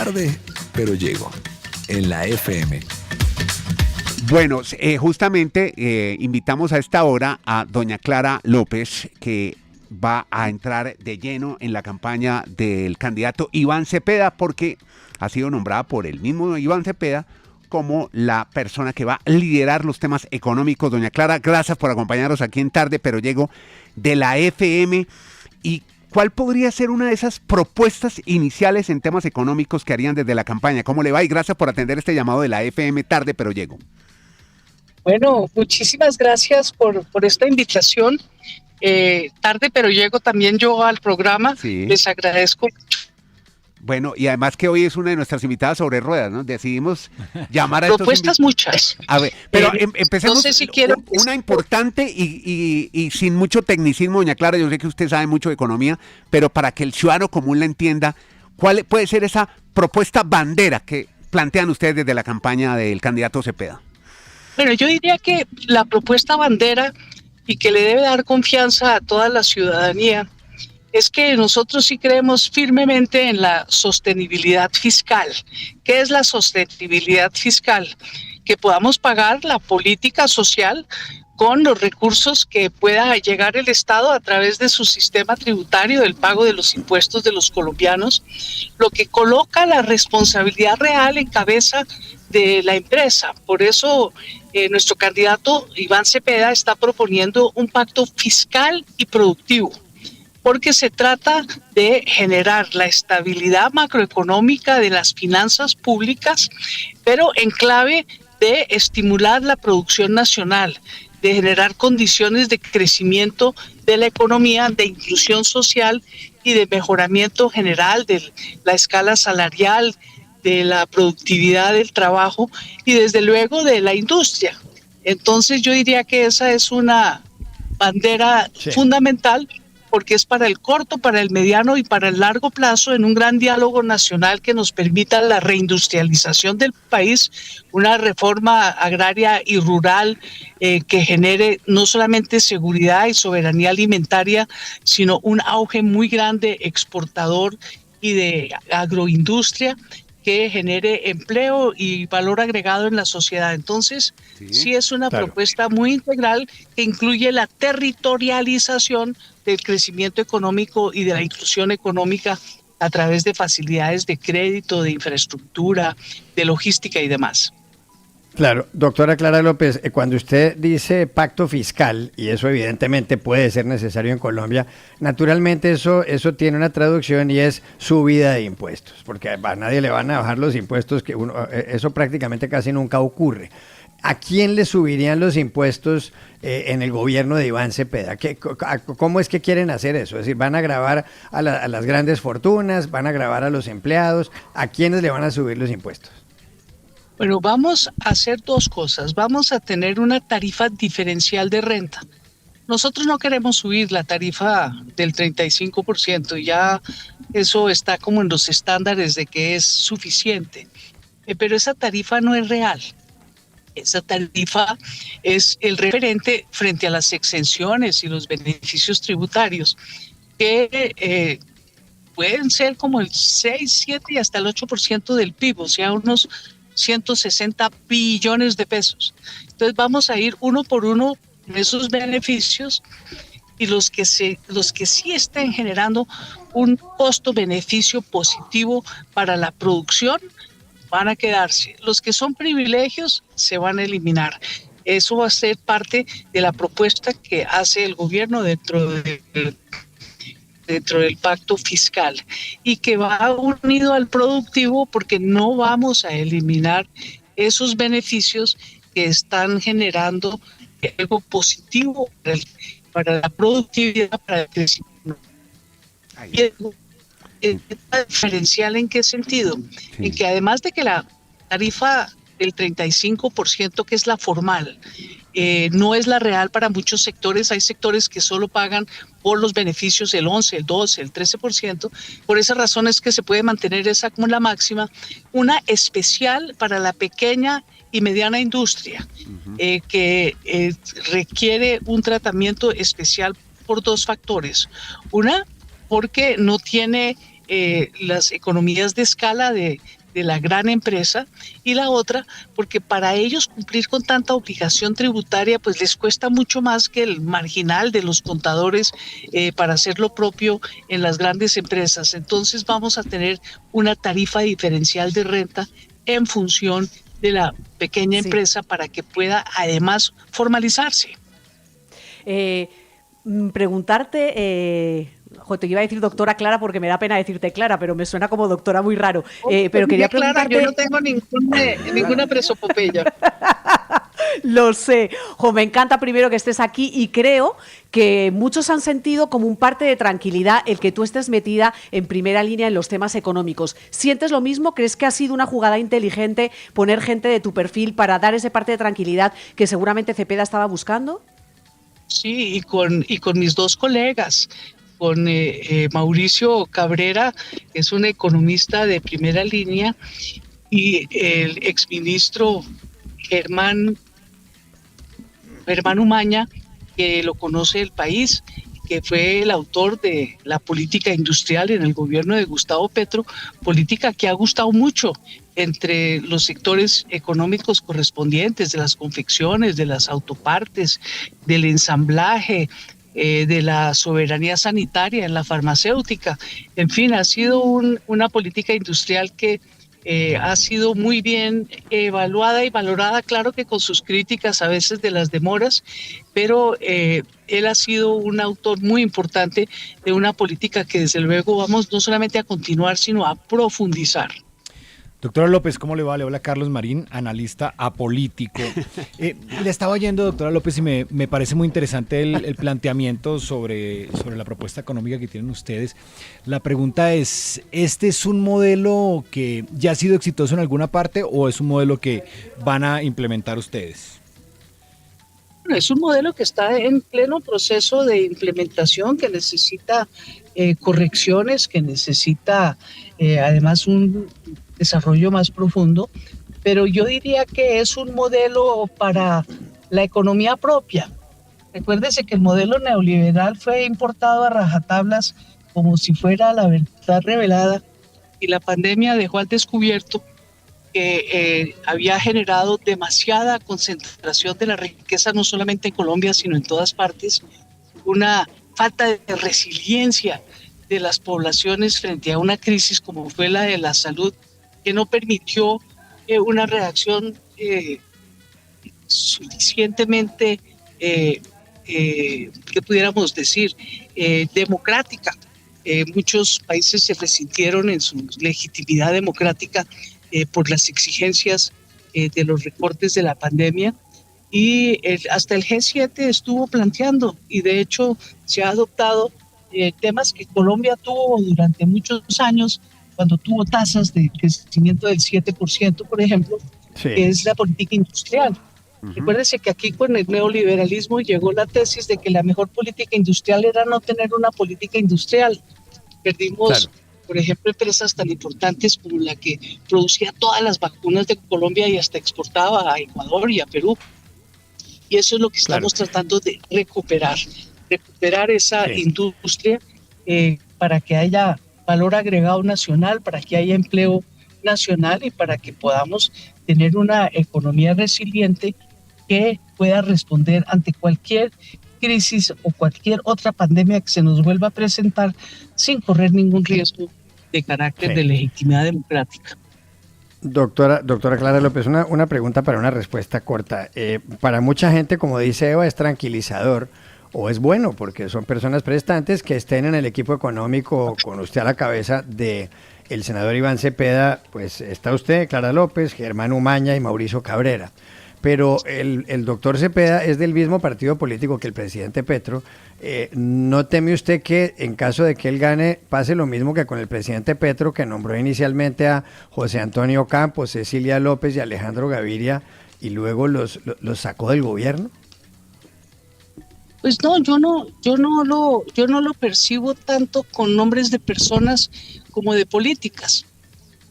Tarde, pero llego. En la FM. Bueno, justamente invitamos a esta hora a doña Clara López, que va a entrar de lleno en la campaña del candidato Iván Cepeda, porque ha sido nombrada por el mismo Iván Cepeda como la persona que va a liderar los temas económicos. Doña Clara, gracias por acompañarnos aquí en Tarde, pero llego de la FM. ¿Y cuál podría ser una de esas propuestas iniciales en temas económicos que harían desde la campaña? ¿Cómo le va? Y gracias por atender este llamado de la FM Tarde, pero llego. Bueno, muchísimas gracias por esta invitación. Tarde, pero llego también yo al programa. Sí. Les agradezco. Bueno, y además que hoy es una de nuestras invitadas sobre ruedas, ¿no? Decidimos llamar a propuestas muchas. A ver, pero empecemos. No sé si quiero... Una importante y sin mucho tecnicismo, doña Clara, yo sé que usted sabe mucho de economía, pero para que el ciudadano común la entienda, ¿cuál puede ser esa propuesta bandera que plantean ustedes desde la campaña del candidato Cepeda? Bueno, yo diría que la propuesta bandera y que le debe dar confianza a toda la ciudadanía es que nosotros sí creemos firmemente en la sostenibilidad fiscal. ¿Qué es la sostenibilidad fiscal? Que podamos pagar la política social con los recursos que pueda llegar el Estado a través de su sistema tributario, del pago de los impuestos de los colombianos, lo que coloca la responsabilidad real en cabeza de la empresa. Por eso nuestro candidato Iván Cepeda está proponiendo un pacto fiscal y productivo, porque se trata de generar la estabilidad macroeconómica de las finanzas públicas, pero en clave de estimular la producción nacional, de generar condiciones de crecimiento de la economía, de inclusión social y de mejoramiento general de la escala salarial, de la productividad del trabajo y desde luego de la industria. Entonces yo diría que esa es una bandera fundamental, porque es para el corto, para el mediano y para el largo plazo, en un gran diálogo nacional que nos permita la reindustrialización del país, una reforma agraria y rural que genere no solamente seguridad y soberanía alimentaria, sino un auge muy grande exportador y de agroindustria que genere empleo y valor agregado en la sociedad. Entonces, sí es una propuesta muy integral que incluye la territorialización del crecimiento económico y de la inclusión económica a través de facilidades de crédito, de infraestructura, de logística y demás. Claro, doctora Clara López, cuando usted dice pacto fiscal, y eso evidentemente puede ser necesario en Colombia, naturalmente eso tiene una traducción y es subida de impuestos, porque a nadie le van a bajar los impuestos, eso prácticamente casi nunca ocurre. ¿A quién le subirían los impuestos en el gobierno de Iván Cepeda? ¿Cómo es que quieren hacer eso? Es decir, ¿van a gravar a las grandes fortunas? ¿Van a gravar a los empleados? ¿A quiénes le van a subir los impuestos? Bueno, vamos a hacer dos cosas. Vamos a tener una tarifa diferencial de renta. Nosotros no queremos subir la tarifa del 35%, y ya eso está como en los estándares de que es suficiente. Pero esa tarifa no es real. Esa tarifa es el referente frente a las exenciones y los beneficios tributarios, que pueden ser como el 6, 7 y hasta el 8% del PIB, o sea, unos 160 billones de pesos. Entonces vamos a ir uno por uno en esos beneficios, y los que sí estén generando un costo-beneficio positivo para la producción van a quedarse. Los que son privilegios se van a eliminar. Eso va a ser parte de la propuesta que hace el gobierno dentro del pacto fiscal, y que va unido al productivo, porque no vamos a eliminar esos beneficios que están generando algo positivo para la productividad, para el crecimiento. Y es diferencial, ¿en qué sentido? Sí. En que además de que la tarifa del 35%, que es la formal, no es la real para muchos sectores. Hay sectores que solo pagan por los beneficios el 11, el 12, el 13%. Por esa razón es que se puede mantener esa como la máxima. Una especial para la pequeña y mediana industria, que requiere un tratamiento especial por dos factores. Una, porque no tiene las economías de escala de la gran empresa, y la otra porque para ellos cumplir con tanta obligación tributaria pues les cuesta mucho más que el marginal de los contadores para hacer lo propio en las grandes empresas. Entonces vamos a tener una tarifa diferencial de renta en función de la pequeña empresa para que pueda además formalizarse. Preguntarte, te iba a decir doctora Clara porque me da pena decirte Clara, pero me suena como doctora muy raro. Pero quería preguntarte... Clara, yo no tengo ninguna presopopeya. Lo sé. Me encanta primero que estés aquí y creo que muchos han sentido como un parte de tranquilidad el que tú estés metida en primera línea en los temas económicos. ¿Sientes lo mismo? ¿Crees que ha sido una jugada inteligente poner gente de tu perfil para dar ese parte de tranquilidad que seguramente Cepeda estaba buscando? Sí, y con mis dos colegas, con Mauricio Cabrera, que es un economista de primera línea, y el exministro Germán Umaña, que lo conoce el país, que fue el autor de la política industrial en el gobierno de Gustavo Petro, política que ha gustado mucho entre los sectores económicos correspondientes, de las confecciones, de las autopartes, del ensamblaje, de la soberanía sanitaria en la farmacéutica. En fin, ha sido una política industrial que ha sido muy bien evaluada y valorada, claro que con sus críticas a veces de las demoras, pero él ha sido un autor muy importante de una política que desde luego vamos no solamente a continuar, sino a profundizar. Doctora López, ¿cómo le va? Le habla Carlos Marín, analista apolítico. Le estaba oyendo, doctora López, y me parece muy interesante el planteamiento sobre la propuesta económica que tienen ustedes. La pregunta es, ¿este es un modelo que ya ha sido exitoso en alguna parte o es un modelo que van a implementar ustedes? Bueno, es un modelo que está en pleno proceso de implementación, que necesita correcciones, que necesita además un desarrollo más profundo, pero yo diría que es un modelo para la economía propia. Recuérdese que el modelo neoliberal fue importado a rajatablas como si fuera la verdad revelada, y la pandemia dejó al descubierto que había generado demasiada concentración de la riqueza, no solamente en Colombia, sino en todas partes, una falta de resiliencia de las poblaciones frente a una crisis como fue la de la salud, que no permitió una reacción suficientemente, que pudiéramos decir, democrática. Muchos países se resintieron en su legitimidad democrática por las exigencias de los recortes de la pandemia, y hasta el G7 estuvo planteando, y de hecho se ha adoptado temas que Colombia tuvo durante muchos años, cuando tuvo tasas de crecimiento del 7%, por ejemplo, que es la política industrial. Recuérdese que aquí con el neoliberalismo llegó la tesis de que la mejor política industrial era no tener una política industrial. Perdimos, por ejemplo, empresas tan importantes como la que producía todas las vacunas de Colombia y hasta exportaba a Ecuador y a Perú. Y eso es lo que estamos tratando de recuperar esa industria para que haya valor agregado nacional, para que haya empleo nacional y para que podamos tener una economía resiliente que pueda responder ante cualquier crisis o cualquier otra pandemia que se nos vuelva a presentar sin correr ningún riesgo de carácter de legitimidad democrática. Doctora Clara López, una pregunta para una respuesta corta. Para mucha gente, como dice Eva, es tranquilizador o es bueno porque son personas prestantes que estén en el equipo económico con usted a la cabeza de el senador Iván Cepeda. Pues está usted, Clara López, Germán Umaña y Mauricio Cabrera. Pero el doctor Cepeda es del mismo partido político que el presidente Petro. ¿No teme usted que en caso de que él gane pase lo mismo que con el presidente Petro, que nombró inicialmente a José Antonio Campos, Cecilia López y Alejandro Gaviria y luego los sacó del gobierno? Pues no, yo no lo percibo tanto con nombres de personas como de políticas.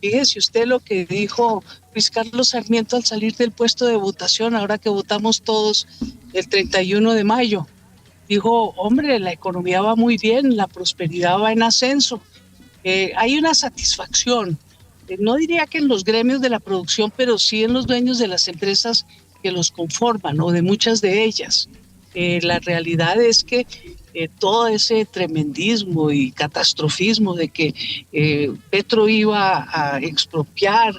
Fíjese usted lo que dijo Luis Carlos Sarmiento al salir del puesto de votación, ahora que votamos todos el 31 de mayo. Dijo, hombre, la economía va muy bien, la prosperidad va en ascenso. hay una satisfacción, no diría que en los gremios de la producción, pero sí en los dueños de las empresas que los conforman o de muchas de ellas. La realidad es que todo ese tremendismo y catastrofismo de que Petro iba a expropiar,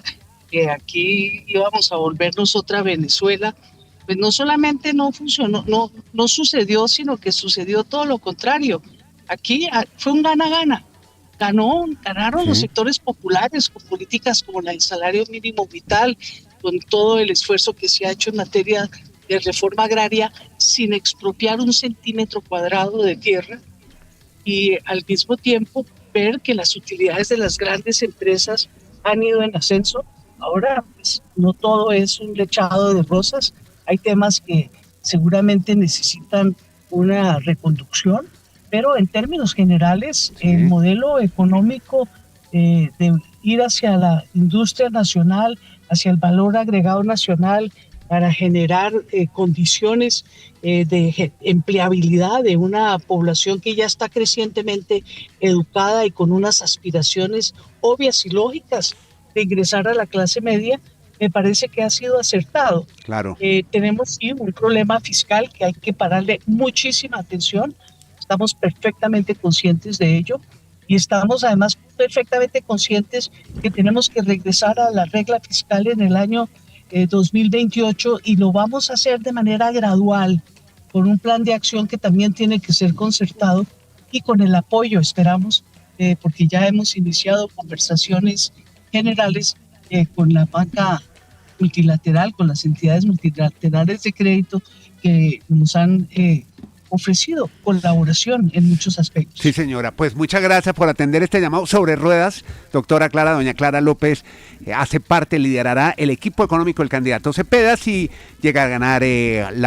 que aquí íbamos a volvernos otra Venezuela, pues no solamente no funcionó, no sucedió, sino que sucedió todo lo contrario. Aquí fue un gana-gana. Ganaron los sectores populares con políticas como la del salario mínimo vital, con todo el esfuerzo que se ha hecho en materia de reforma agraria sin expropiar un centímetro cuadrado de tierra, y al mismo tiempo ver que las utilidades de las grandes empresas han ido en ascenso. Ahora pues, no todo es un lechado de rosas, hay temas que seguramente necesitan una reconducción, pero en términos generales el modelo económico de ir hacia la industria nacional, hacia el valor agregado nacional, para generar condiciones de empleabilidad de una población que ya está crecientemente educada y con unas aspiraciones obvias y lógicas de ingresar a la clase media, me parece que ha sido acertado. Claro. Tenemos sí un problema fiscal que hay que pararle muchísima atención, estamos perfectamente conscientes de ello y estamos además perfectamente conscientes que tenemos que regresar a la regla fiscal en el año 2028 y lo vamos a hacer de manera gradual, con un plan de acción que también tiene que ser concertado y con el apoyo, esperamos, porque ya hemos iniciado conversaciones generales con la banca multilateral, con las entidades multilaterales de crédito que nos han ofrecido colaboración en muchos aspectos. Sí, señora. Pues muchas gracias por atender este llamado sobre ruedas. Doctora Clara, doña Clara López, hace parte, liderará el equipo económico del candidato Cepeda si llega a ganar la